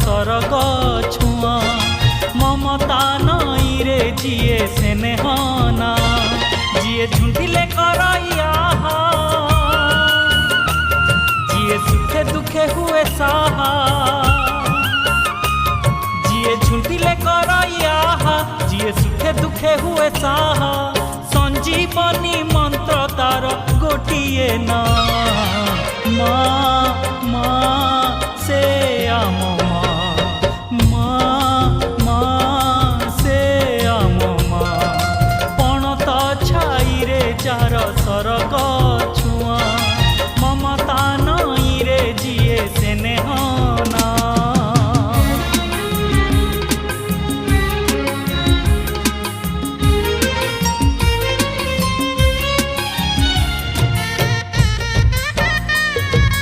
सरग छुआ ममता नई रे जिए स्नेहना जिए झुंटिले करैया जिए सुखे दुखे हुए साहा जिए झुंटिले करैया जिए सुखे दुखे हुए साहा संजीवनी मंत्र तार गोटिए ना